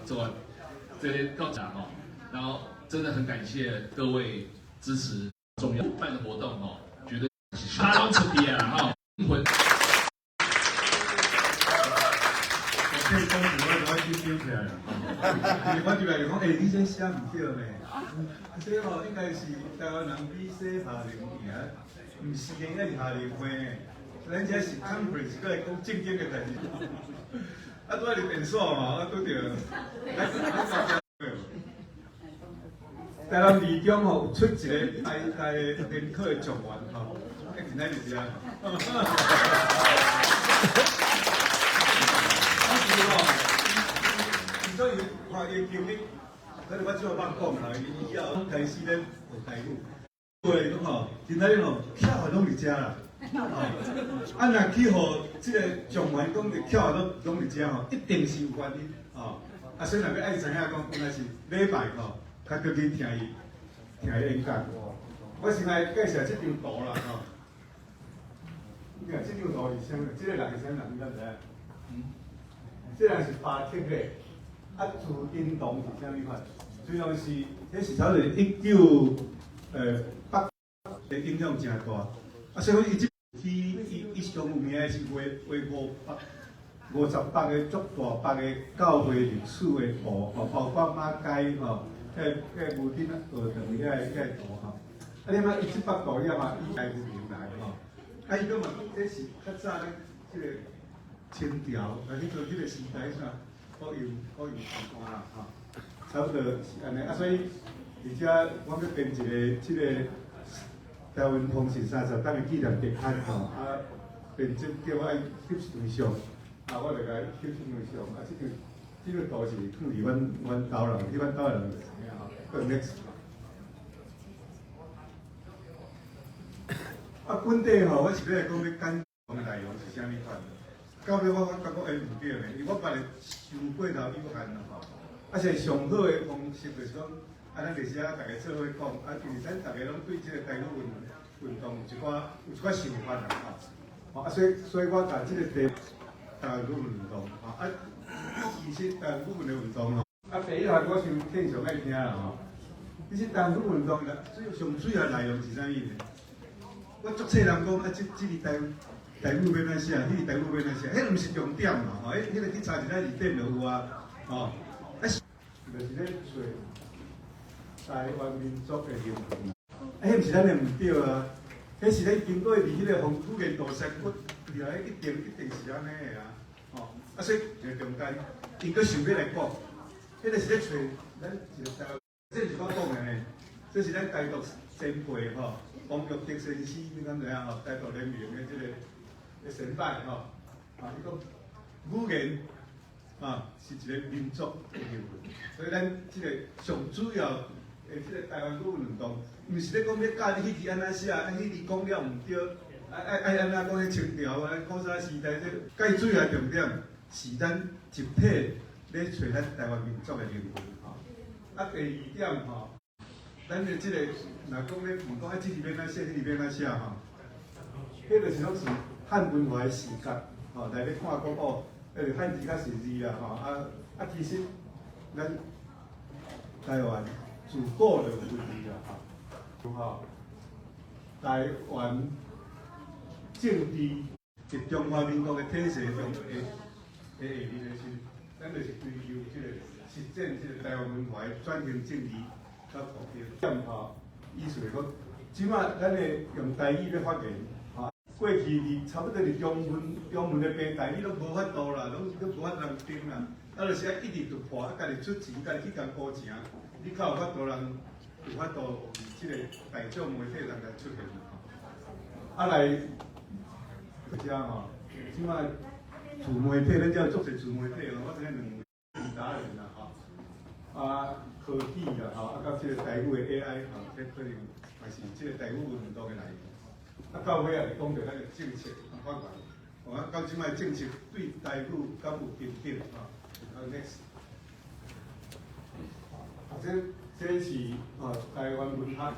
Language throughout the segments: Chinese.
做完这些告讲哦，然后真的很感谢各位支持重要办的活动哦，绝对他都出边了哈，魂。我可以讲我紧张起来了，我就来就讲，你这写唔对呢，这吼应该是台湾人比说下联赢，唔是应该是下联会呢，咱这是 conference， 过来讲正经的代志。啊，拄仔入电所嘛，啊拄着，台南二中吼出一个大联考的状元吼，真乃就是啊。所以看伊经历，可能我做捌讲啦，以后开始咧学台语，对讲吼，今仔日吼巧啊拢伫遮啦，啊若去互即个状元讲的巧啊拢伫遮吼，一定是有原因哦。啊，所以若要爱知影讲，应该是礼拜吼，较搁紧听伊演讲。我先来介绍即张图啦吼，你看即张图是啥物？即个人是啥人？你敢知影？这人是巴铁的。啊，自运动是啥物款？主要是，迄是头是19北的影响真大。啊，所以伊上有名的是画58个足大北的教会历史的图，吼，包括马街吼，无顶学堂遐图吼。啊，你嘛伊即幅图了嘛，伊来自明来吼。啊，伊个嘛，这是较早咧，即个清朝啊，去做即个时代啥？各有相关啦，吼，差不多是安尼啊，所以而且我要编一个即个台湾通信30档的纪念特刊吼，啊，编辑叫我爱翕一张相，啊，我就甲翕一张相，啊，即个图是放伫阮岛人，阮岛人就知影吼，个 next。啊，本地吼，我是要来讲要简讲内容是啥物款？到尾我感觉唔对呢，因为我捌来受过头有限啦吼。啊，是上好的方式就是讲，啊，咱历史啊，大家做伙讲，啊，因为咱大家拢对即个台语运动有一寡想法啦吼。啊，所以我甲即个题台语运动，吼啊，其实台语的运动吼，啊，第一项我想经常爱听啦吼。其实台语运动啦，上主要内容是啥物呢？我足册人讲啊，即个台语要哪写，迄个台语要哪写，迄毋是重点嘛，吼，迄个去查一下字典就有啊，吼，啊是，就是咧找台湾民族的灵魂，啊，迄毋是咱的毋对啊，迄是咧经过伫迄个风土嘅大山骨，以来一定是安尼的啊，吼，啊所以就中间，伊个想要来讲，迄个是咧找咱一个台湾，这是我讲的呢，这是咱台独前辈吼，王玉德先生，你敢知影吼？台独联盟的即个。神拜吼，啊，伊讲语言啊是一个民族的灵魂，所以咱即个上主要的即个台湾语运动，毋是咧讲要教你迄字安怎写，啊，迄字讲了毋对，安怎讲迄清朝啊、古早时代这介主要重点是咱集体咧找咱台湾民族的灵魂吼。啊，第二点吼，咱的即个若讲咧唔讲啊，即字要哪写，迄字要哪写吼，迄就是拢是。汉文化的视角，吼，来咧看讲哦，汉字较实字啦，吼，其实咱台湾自古就有字啦，吼，台湾政治是中华民国的体制中的下面的是，咱就是追求即个实践即个台湾文化的转型正义较普遍。点吼，意思是讲，即马咱会用台语咧发言。过去伫差不多伫中文的平台，你拢无法度啦，拢无法人听啦。啊，就是一直突破，家己出钱，家己去共补钱，你较有法度人有法度即个大众媒体人来出现啦。啊来，遮吼，即摆自媒体，咱遮有足侪自媒体咯，我知影2达人啦吼，啊科技啦吼，啊到即个台语的 AI 吼，这可能也是即个台语运动的内容。啊，到尾也是讲到咱个政策发展，啊，到即摆政策对台语敢有平等啊？啊 ，next， 啊，这是台湾文学哈，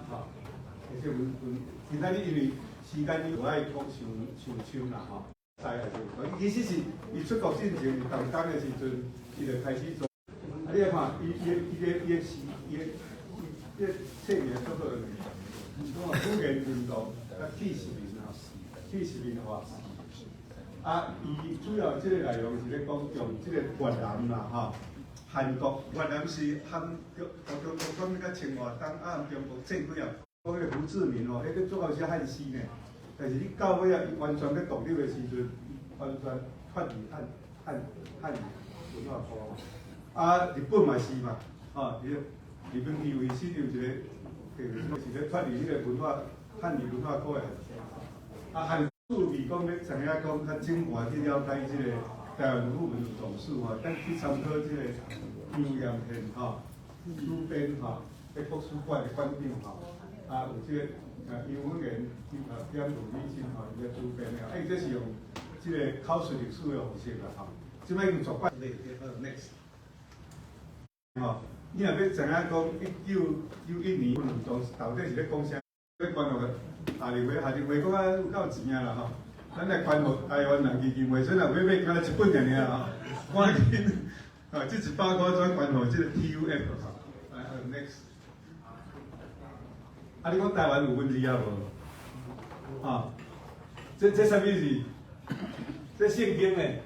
而且今仔日因为时间有爱讲上唱啦吼，知还是其实是伊出国进前，动工的时阵，伊就开始做。啊，你你看，伊册名叫做古言运动甲纪实面啊，纪实面化。啊，伊主要即个内容是咧讲用即个越南啦，吼，韩国越南是韩中国管较清华东啊，中国政府啊，讲迄个胡志明哦，迄个做到些汉诗呢。但是你到尾啊，伊完全咧独立的时阵，完全脱离汉语文化科。啊，日本嘛是嘛，吼，日本以为是有一个，是咧脱离迄个文化汉语文化科的。啊，汉趣味讲咧，知影讲较精华去了解即个台湾古文总数吼，咱去参考即个杨延宪吼主编吼，喺国史馆的馆长吼，啊有即个杨文元兼鲁立新吼，伊个主编的，伊这是用即个考试历史的方式啦吼，即摆已经绝版咧，next。吼，你若要知影讲1991年运动到底是咧讲啥？咧关乎下日话讲啊有够钱啊啦吼，咱来关乎台湾人基金会，所以若要买敢若一本尔尔吼，赶紧啊，即100块转关乎即个 TUF 吼，来 next。啊，你讲台湾有文字啊无？啊，这啥物字？这圣经诶，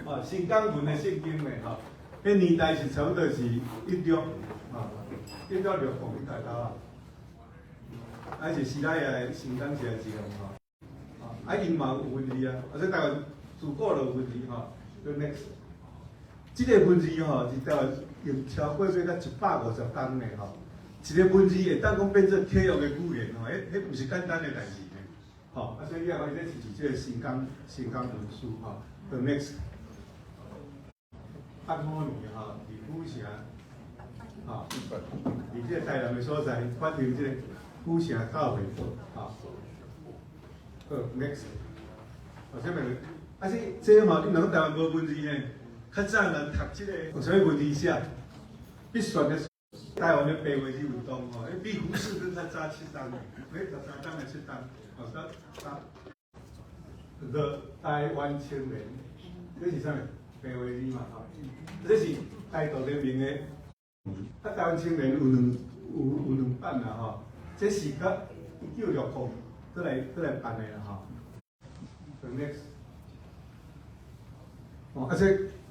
啊，新港文的圣经诶吼。迄年代是差不多是16，啊，16讲你大头啊，还是时代的新港时代时候吼，啊，因嘛有文字啊，而且台湾自古就有文字吼，就 next， 即个文字吼是台湾用超过要到150工的吼，一个文字会当讲变做体育的语言吼，迄毋是简单的代志呢，吼，啊，所以你也讲这是即个新港文书吼，就 next。8五年吼，伫府城，吼，伫即个台南的所在，发生即个府城教会，吼，好 next， 哦，啥物事？啊，这吼，你两个台湾无文字呢？较早人读即个用啥物文字写？必选的台湾的白话字运动吼，比胡适更较早7档，每13档来7档，哦，The 台湾青年，这是啥物？白话字嘛，吼，这是台独联盟的。啊，台湾青年有两版啦，吼，这是甲1960过来办的啦，吼。next， 哦，啊，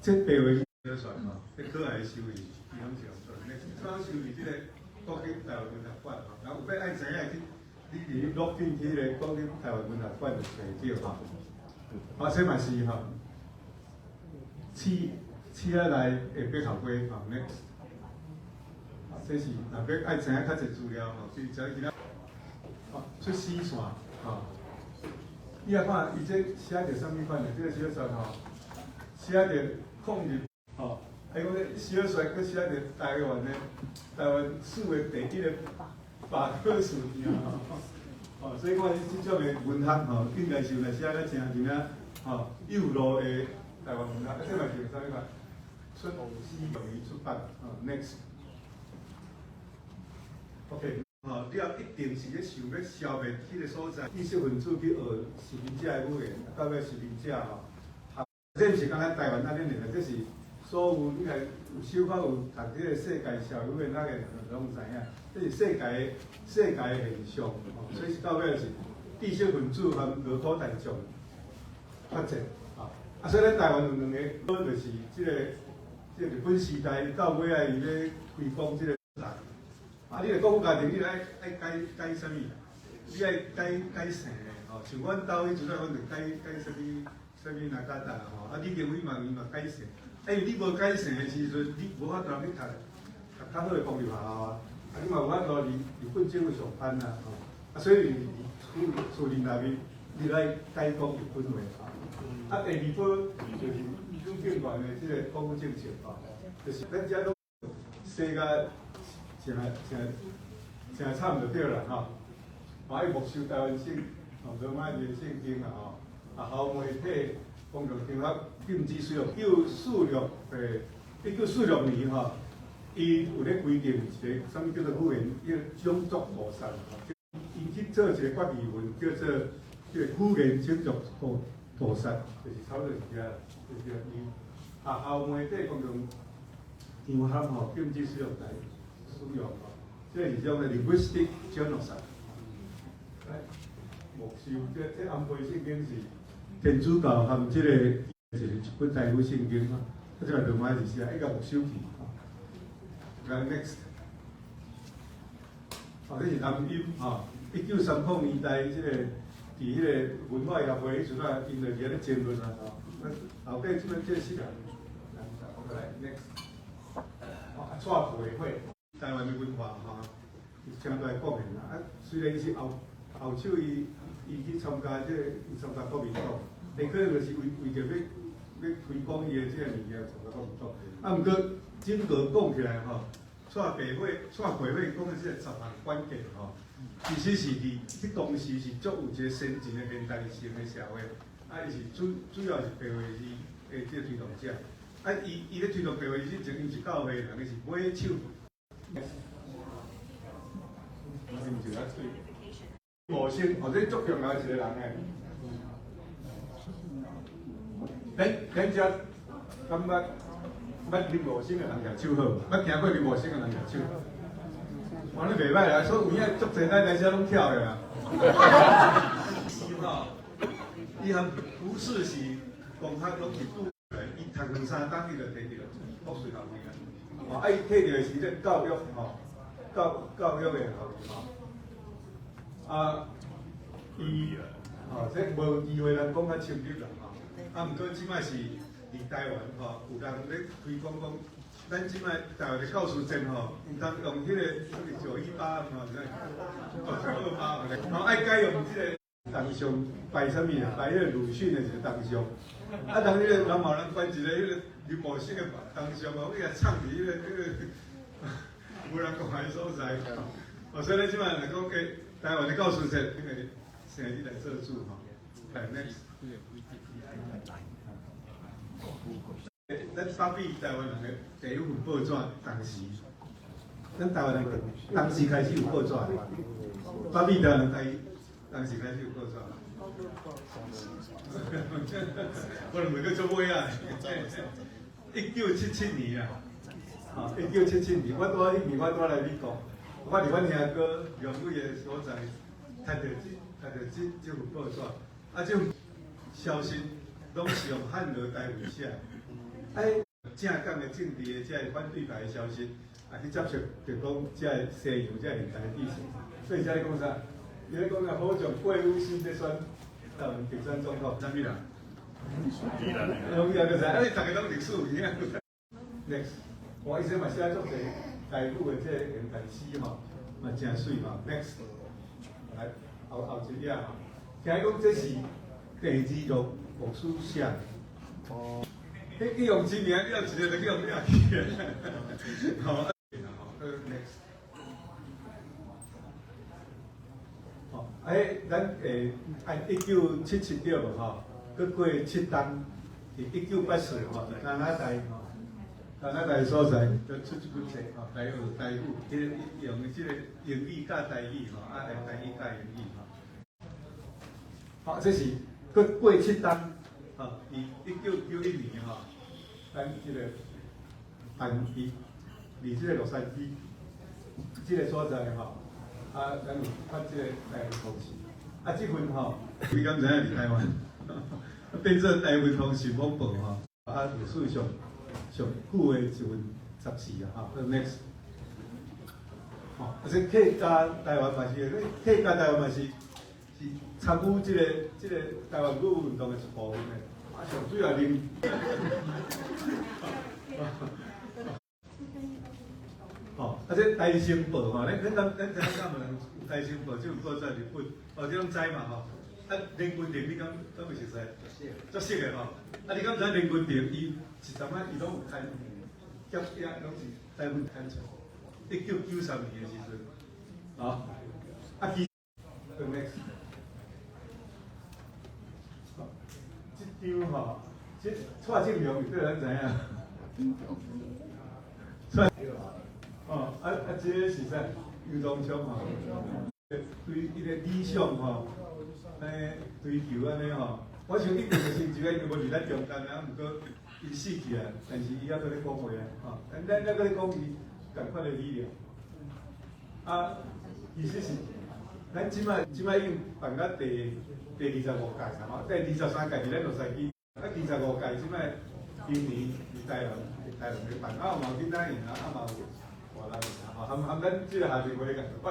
这白话字要算吼，这可爱的收益，伊拢是用做 next， 怎收益？这个国立台湾文学馆，吼，然后有要爱知影你伫录进去个国立台湾文学馆就找着吼。啊，这嘛是吼。试啊来下笔头龟吼 next， 啊，这是若要爱知影较侪资料吼，所以只今仔哦出丝线吼，你啊看伊这写着啥物款的？这个小说吼，写着抗日吼，还讲这小说佫写着台湾史的第1个法科事件吼，所以看这种的文学吼，应该是来写得真啊吼有路的。台湾文学，啊，这嘛是啥物款？出西用于出版，next。OK， 吼，你也一定是咧想要消灭迄个所在，知识分子去学实名者的语言，到尾实名者吼，这毋是讲咱台湾咱恁两个，这是所有你来有小可有读这个世界社会的那个拢知影，这是世界的现象，吼，所以是到尾是知识分子和劳苦大众发展。啊，所以咱台湾有2个，一就是即个日本时代到尾啊，伊咧推广即个啊，你来讲家庭，你爱改啥物？你爱改姓的吼，像阮兜迄阵啊，阮就改啥物哪家达吼，啊，你认为伊嘛改姓，因为你无改姓的时阵，你无法度去读较好的公立学校啊，啊，你嘛有法度日本政府上班啊，吼，啊，所以厝里内面你来改讲日本话啊。啊，第2本就是中警团的即个国务政策吼，就是咱遮拢写甲诚惨就对啦吼。嘛伊没收台湾省罗马尼亚圣经啦吼，啊，校媒体公共场合禁止使用。1946年吼，伊有咧规定一个啥物叫做语言叫种族屠杀吼，伊去做一个决议文叫做即个语言种族屠杀，就是差不多是这，就是伊啊，校媒体公共场合吼禁止使用台使用吼，这是种的 linguistic genocide。目睭这安徽圣经是天主教含这个就是一本台语圣经嘛，这个罗马字是一个木手记。来 next， 这是南音1930年代这个伫迄个文化协会迄阵啊，因就伫咧争论啊后壁即本这是啊，来 next， 蔡培慧，台湾的文化相对方面啦，虽然伊是后手伊去参加伊参加国民党，但可能就是为着要推广伊的这个物件参加国民党。毋过整个讲起来蔡培慧讲的这个10项关键其实是伫当时是足有一个先进的现代性的社会，伊是主要是白话字的这个推动者。伊咧推动白话字前，伊是教会人，伊是买手。是毋是啊？无声，这足重要一个人诶。咱遮感觉捌啉无声诶人举手好，捌听过啉无声诶人举手。我你袂歹啦，所以有影足侪咱来遮拢跳诶啦。伊含胡适是公学拢是拄伊读2、3档，伊就摕着国税学历啊。伊摕着是咧教育教育的学历伊这无机会咱讲较深入啦毋过即摆是伫台湾有人咧推广讲，咱即摆台湾的教师证毋通用迄个918爱改用即个当上拜啥物啊？拜迄个鲁迅的一个当上，当迄个人某人关一个迄个林茂生的当上伊个唱伫迄个无人讲的所在所以咧即摆来讲台湾的教师证，因为现在你来做主来 next。咱发比台湾人的第一份报纸，当时，咱台湾人当时开始有报纸，发比台湾人当时开始有报纸。我们每个做尾啊，1977年啊，1977年，我迄年我来美国，我伫阮兄哥杨伟的所在，读着这份报纸，这份消息拢是用汉语台语写。正港的政治的这个反对派的消息，去接触就讲这个西洋这个现代的意思，所以才讲啥？伊咧讲啊，好像郭武新在选台湾竞选总统，啥物啦？容易啊，就是，大家拢历史有影。Next， 我以前嘛写足侪台语的这个现代诗嘛真水嘛。Next， 来后一页听讲这是第2录牧师写。你用真名，你要一个就用咩去？好，next。咱按1977对无佮过7档，伫1980加拿大加拿大所在，就出一本册来学台语，用即个英语加台语台语加英语这是佮过7档。伫1991年咱即个办伫即个洛杉矶即个所在咱有发即个台湾通讯，即份你敢知影伫台湾变做台湾通讯网报历史上久的一份杂志next， 这客家台湾嘛是，客家台湾嘛是参与即个台湾语运动的一部分的。上水也啉。这台新报咱知影敢有人有台新报这份报纸日本，这拢知嘛连军亭你敢会熟悉？足熟的你敢知连军亭伊是阵伊拢有刊，结业拢是台湾刊出，1993年的时阵next。这蔡正明对咱知影。这个是啥？游东昌对伊个理想追求安尼我想一定就是一个因为无伫咱中间毋过伊死去啊，但是伊还搁咧讲话啊，吼，咱搁咧讲伊共款的理念。啊，意思是，咱即摆已经办到第25届啦，吼，第23届是咱落赛季，啊25届即摆今年是台湾咧办，啊嘛有囡仔赢啊，啊嘛有外来赢啊，吼，含咱即个下面话咧共款，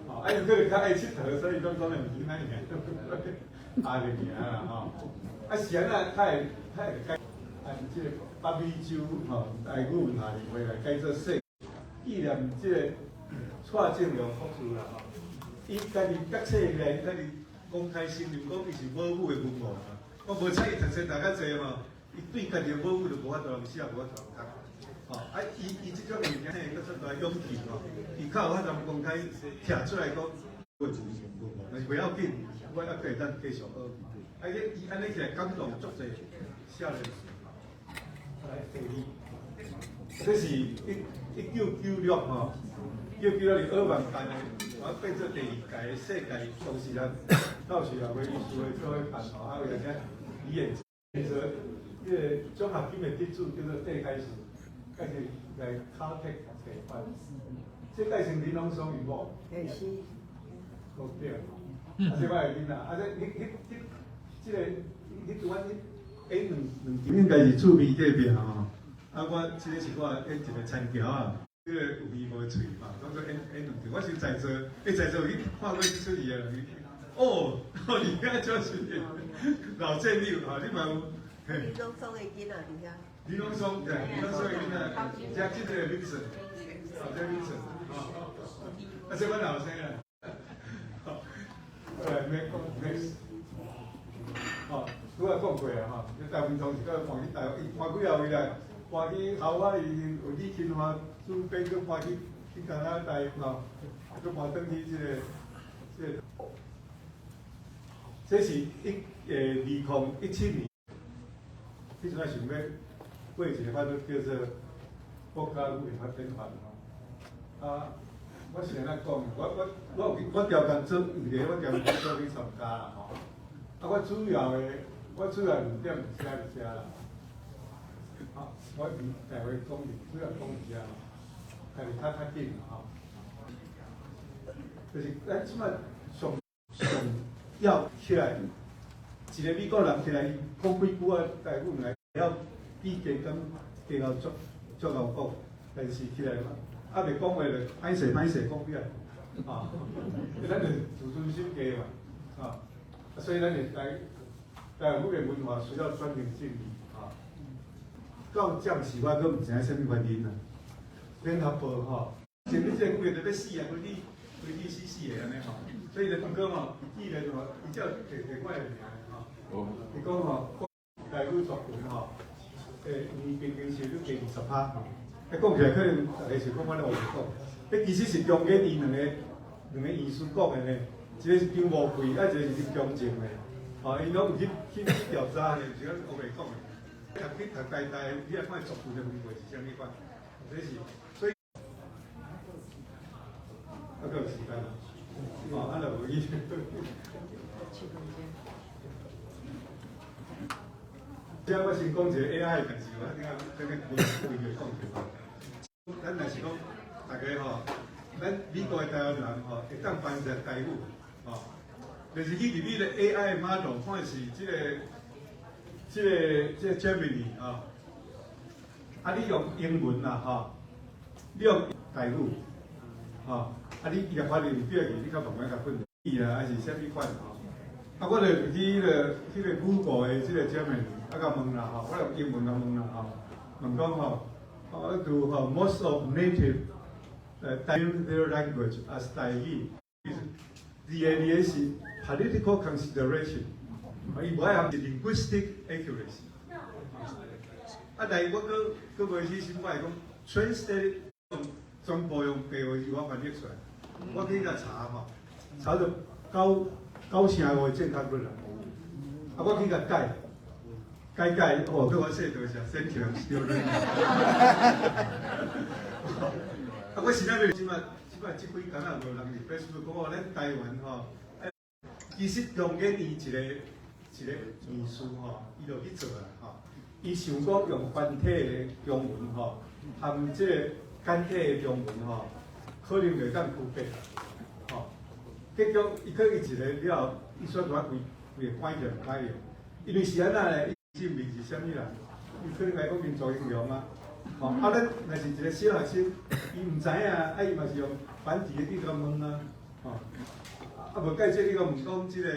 吼，啊因可能较爱佚佗，所以拢讲咧毋囡仔赢，下面赢啦，吼，啊是安那，他会改按即个北美洲吼台语文化联会来改做说，纪念即个。蔡正良博士啦，吼，伊家己角册内家己公开承认讲伊是母语的文盲啊。我无采伊读书读较济吼，伊对家己的母语就无法度写，无法度读。吼，啊，伊即种物件嘿，搁出大勇气吼，伊较有法度公开提出来讲，我就是文盲，但是袂要紧，我还可以咱继续学。啊，伊安尼起来感动足济少年。来第二，这是1996吼。1996年2万办的，我变做第2届世界当事人到时啊，为艺术的做伙办吼，啊，为了个李彦哲，迄个综合金的得主叫做戴开始，开始来考题提办，这改成林龙松与无？是。哦对，啊，这摆囡仔，啊，这个，拄仔演两应该是趣味代表吼，啊，我这个是我演一个参条啊。这个有味无嘴嘛，当做 N 两条。我是在座，在座有看过出去啊。哦，你遐就是老战友哈，你嘛有。李龙松的囡仔伫遐。李龙松对，李龙松的囡仔，加这个名声，好，这名声，啊，啊，这班老生啊，好，next，哦，拄仔讲过啊哈，你台湾同时个换去台湾，换几啊位来，换去后啊，伊有李金华。主编去搬去加拿大吼，去搬转去这是2017年，迄阵啊想要过一个法律叫做国家语言发展法吼，啊，我是安尼讲，我条件做一个，我条件做去参加啦吼，啊，我主要2点写一写啦，啊，我待会讲主要讲一下。家己较紧吼，就是咱即摆上要起来，一个美国人起来讲几句啊台语来，了比加到足够讲，但是起来嘛，啊袂讲话就歹势讲起来，啊，咱就自尊心低嘛，啊，所以咱就台湾语的文化需要专门建立啊，到暂时我都毋知影啥物原因啊。联合报吼，前面这个规个都要死啊，规律死的安尼吼，所以就讲吼，既然吼，伊只摕我的名吼，伊讲吼，台语作文吼，年平均收入低20%吼，讲起来可能大家想讲我咧胡讲，其实是中间伊两个意思讲的呢，一个是张无贵，啊一个是张中正的，吼，伊拢有去调查的，是讲我袂讲的，去读大，你也看作文的文是啥物款。这是，所以还有时间啦，哦，安尼无意思。即我先讲一个 AI 的代志，我点解这个规讲起？咱若是讲大家吼，咱美国的台湾人吼，会当翻译台语，吼，就是去入去的 AI model 看是这个 Gemini 啊。啊，你用英文啦，吼，你用台语，吼，啊，你若发现有几个字，你较慢慢甲分译啊，还是啥物款吼？啊，我就去迄个Google的这个 Gemini， 啊，甲问啦，吼，我用英文甲问啦，吼，问讲吼，to most of native use their language as 台语，第二个是 political consideration， 伊无爱含是 linguistic accuracy。啊，但是我搁袂去心摆讲 translate 全部用白话语我翻译出来，我去甲查吼，查到9成5正确率啦。啊，我去甲改，哦，对我说多谢，thank you， still learning。啊，我实在袂即摆即几工啊，无人伫 Facebook 讲哦，咱台湾吼，其实中间伊一个艺术吼，伊就去做啦吼。伊想讲用繁体的中文吼，含即个简体的中文吼，可能袂当区别，吼。结果伊考伊一个了，伊选出来规个关键唔歹用，因为是安那咧，伊证明是啥物啦？伊可能来讲民族英雄啊，吼。啊，咱若是一个小学生，伊唔知影，啊，伊嘛是用繁体的你甲问啊，吼。啊，无解释你甲问讲即个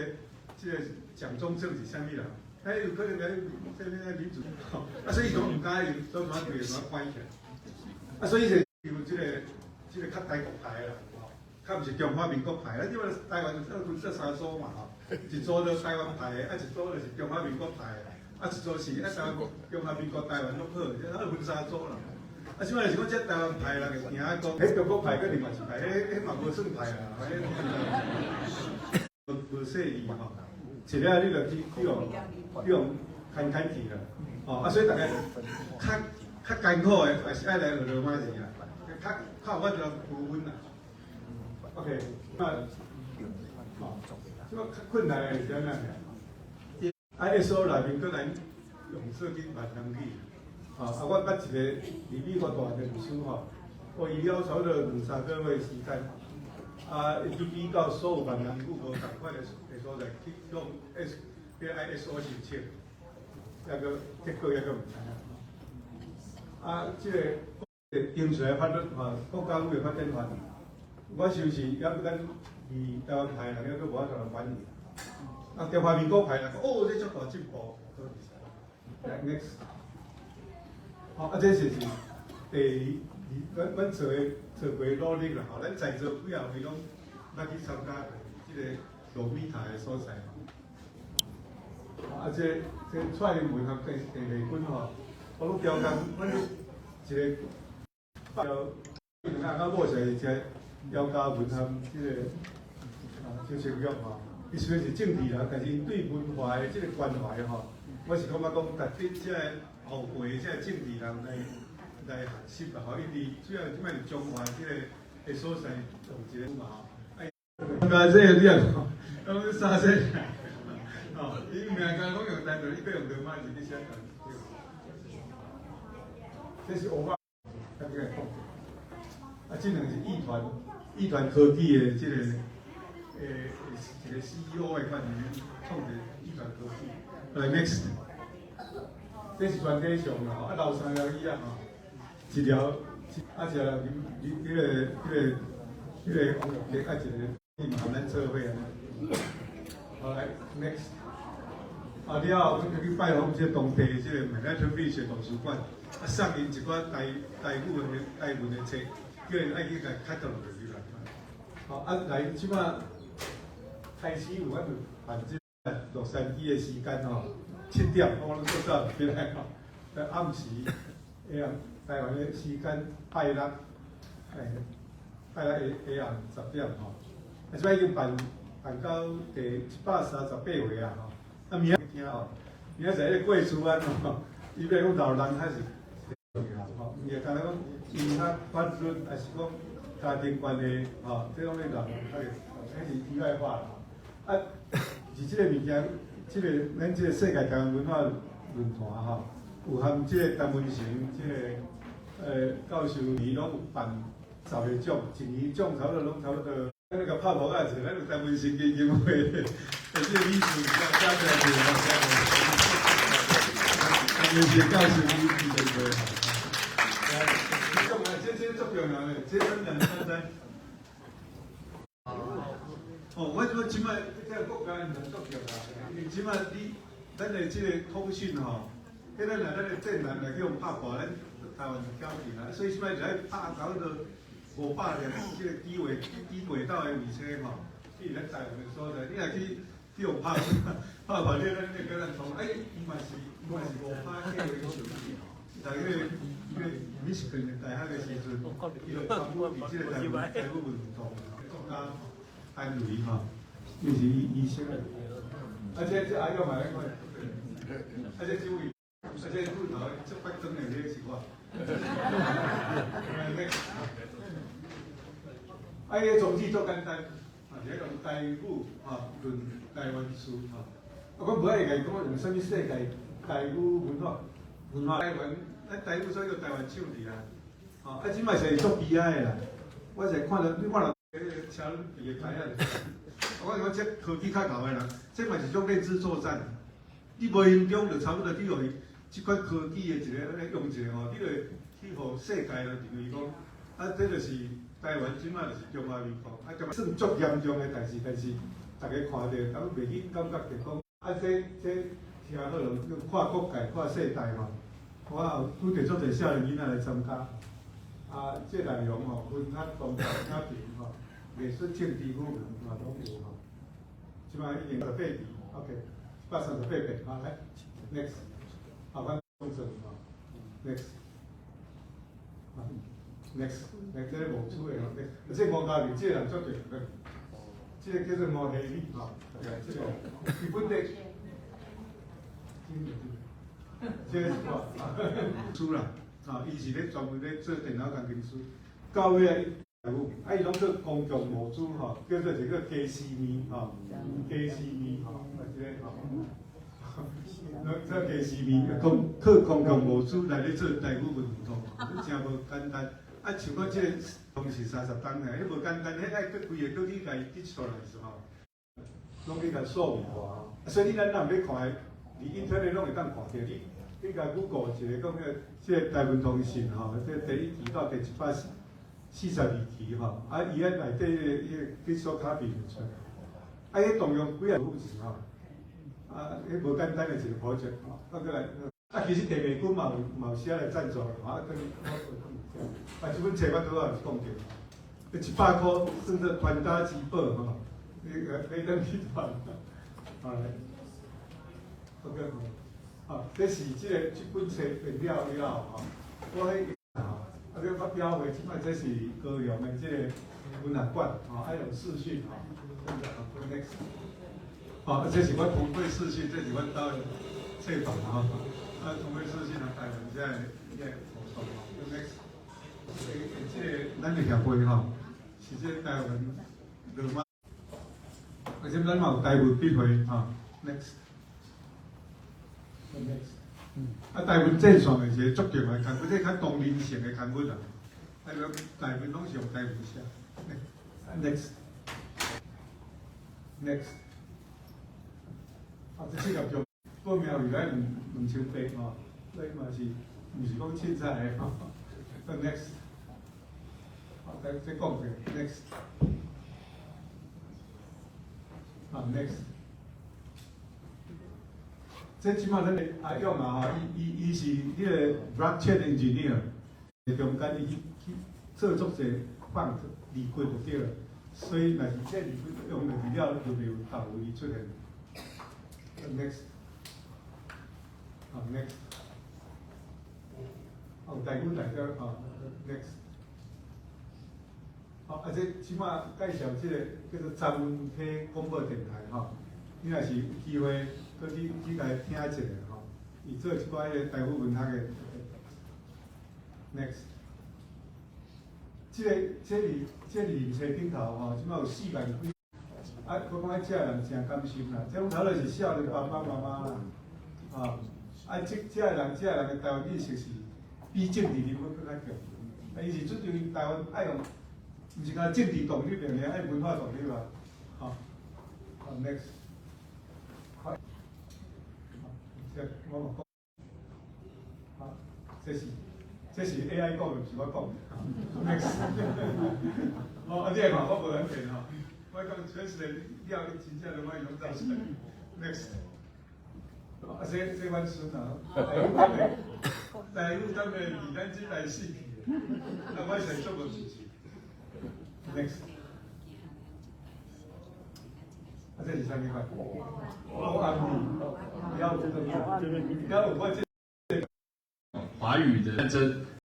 蒋中正是啥物啦？哎，有可能来这边来民主，啊，所以讲唔敢用，都把对把关起来。啊，所以就用这个较台国牌啦，较唔是中华民国牌。咱因为台湾分这三组嘛，吼，一组就台湾牌，啊，一组就是中华民国牌，啊，一组是台湾中华民国台湾都好，啊，分三组啦。啊，即摆是讲这台湾牌啦，就惊讲，迄中国牌跟另外一牌，迄嘛无算牌啦，无适宜吼。一了你就去用看去啦，哦，啊，所以大家较艰苦的还是爱来学罗马字啦，较有法度学稳啦。OK， 那哦，即个较困难的是怎样？ISO 内面佫来用设计万能语，啊，我捌一个伫美国大律师吼，我伊了差不多2-3个月时间。啊，伊去比较所有闽南语无同款的所在，去用 ISO 申请，结果抑个唔知影。啊，即个定出来法律吼，国家语的发展法，我想是也不敢以台湾牌人个无法度反映。啊，中华民国牌人哦，这足大进步。Next， 好，啊，这是第二，阮做过努力啦，吼，咱在座几啊位拢捌去参加即个糯米台的所在吼。啊，这蔡英文和郑丽君吼，我拢调工，阮一个调到某是只姚嘉文和即个邱成玉吼，伊虽然是政治人，但是因对文化的即个关怀吼，我是感觉讲，特别即个后辈即个政治人来学习啦，吼，因为主要即摆是中华即个所在同一个嘛吼。啊，这个你啊，讲三岁，哦，伊名讲讲用单独，伊要用罗马字去写单。这是欧巴，甲这个讲。啊，这两是艺团科技的这个一个 CEO 的管理员创的艺团科技。来 next， 这是全体上啦，啊，老三条椅啊吼，一条啊一条迄个黄玉杰啊一个。慢咱做伙啊！好来 ，next， 啊了后，阮就去拜访这当地这个闽南村美学图书馆，啊送因一寡台文的册，叫因爱去甲看到落去啦。好啊，来即摆开始有法度办这洛杉矶的时间吼，7点我拢做到起来吼，暗时台湾的时间拜六下暗10点吼。啊，即摆已经办到第138回啊吼！啊，明仔听吼，明仔载迄个过厝安吼，伊要讲老人还是吼，伊会讲讲医学法律还是讲家庭关系吼，这种咧老人较迄是题外话啦。啊，是即个物件，咱即个世界台湾文化论坛吼，有含即个陈文成即个教授，伊拢有办10个奖，一年奖差不多。那个泡泡啊，是咱有台湾新基金会的，这个理事加起来就是台湾新教授基金会。这足重要的，这真两三。哦，我即摆这个国家很重要啦，因为即摆咱的这个通讯吼，迄咱来咱的电缆来去用拍破，咱台湾就交起啦，所以即摆就来拍搞到。500辆即个低轨道的列车吼，去咱台湾的所在，你若去用拍破，咱那个人讲，哎，伊嘛是500架的手机，在迄个密西根大学的时阵，伊就参与即个台湾运动国家安慰吼，就是医生的，而且这阿勇嘛，而且这位，而且骨头这发灯的这个是我。啊，伊个宗旨足简单，啊，是用台语论台湾事，啊，我无爱甲伊讲用啥物世界台语文化，文化台湾，台湾所以叫台湾手艺啦。哦，即摆是足悲哀啦。我是看到你看到车轮皮个牌啊，我讲这科技较高的人，这嘛是种认知作战。你无形中就差不多，你用即款科技的一个用一个吼，你就去互世界就认为讲，啊，这就是台湾即摆就是中华民国，啊，算足严重的代志，但是大家看到，敢袂去感觉着讲，啊，这听好了，看国界，看世界吼，我有拄着足侪少年囡仔来参加，啊，这内容吼，分较宗教、较平吼，艺术、政治、语文嘛拢有吼，即摆已经18ปี ，OK。138遍，好来 ，next， 好，我中正啊 ，next， 这个无错的吼，这吴家明这个人做对的，这个叫做吴黑米吼，这个日本的，这个是我书啦，啊，伊是咧专门咧做电脑工程师，教育业务，啊，伊拢做公共模组吼，叫做一个 KCM 吼 ，KCM 吼，这个吼。这个是靠公共模组来咧做台语文图，真无简单。啊，像我这东是30档呢，迄无简单，迄爱规个都去甲伊记出来是吼，拢去甲数字化。所以你咱若要看，你 internet 拢会当看到。你甲 Google 一个讲个，即个台湾通信吼，即第1题到第142题吼，啊，伊喺内底迄个小卡片出来，啊，迄动用几啊副字吼。啊，迄无简单的一个 project 吼，啊，过来，啊，其实地美军嘛有写来赞助的，啊，跟啊，这本册我拄好有讲到，100块算做传家之宝吼，你等去传，啊来，OK， 啊，这是这本册变了了吼，我迄啊，这发表会，即摆这是高雄的这个文学馆，吼，还有视讯吼，跟着 next。哦，这是我通过视讯，这是我到采访哈，啊，通过视讯来台湾现在活动哈。next， 这咱的协会哈，是这台湾罗马，而且咱嘛有台湾笔会哈。next， 啊，台湾正常的一个足球的刊物，这较动人性的刊物啦，啊，大部分拢是用台湾写。next。啊，这四个钟报名有来2800吼，所以嘛是，毋是讲凊彩的吼。next， 好，再讲者 next， 啊 next， 这即马咱的阿勇啊吼，伊是迄个 blockchain engineer， 中间伊去做足侪放离群就对了，所以若是这离群用了资料就袂有到位出现。next， 好 next， 好台语大家好 next， 好啊这起码介绍这个叫做张文体广播电台哈，你若是有机会搁去来听一下哈，伊做一寡个台语文学的 next， 这里册顶头吼，即马有4万几。啊，我感觉这人真甘心啦，这种头就是少年爸爸妈妈啦，啊，这人的台湾意识是比政治人物更较强，啊，伊是注重台湾爱用，毋是讲政治动力尔，爱文化动力啦，好，next， 好，这我嘛讲，好，这是 AI 讲的，不是我讲的 ，next， 哦，啊，这个嘛我无能骗吼。我讲全是了，真正的我用造出来。next， 啊，这阮孙啊，台语当然是咱这代死去的，啊，我是做无支持。next， 啊，这是啥物款？我安利，要这个，要我这。华语的战争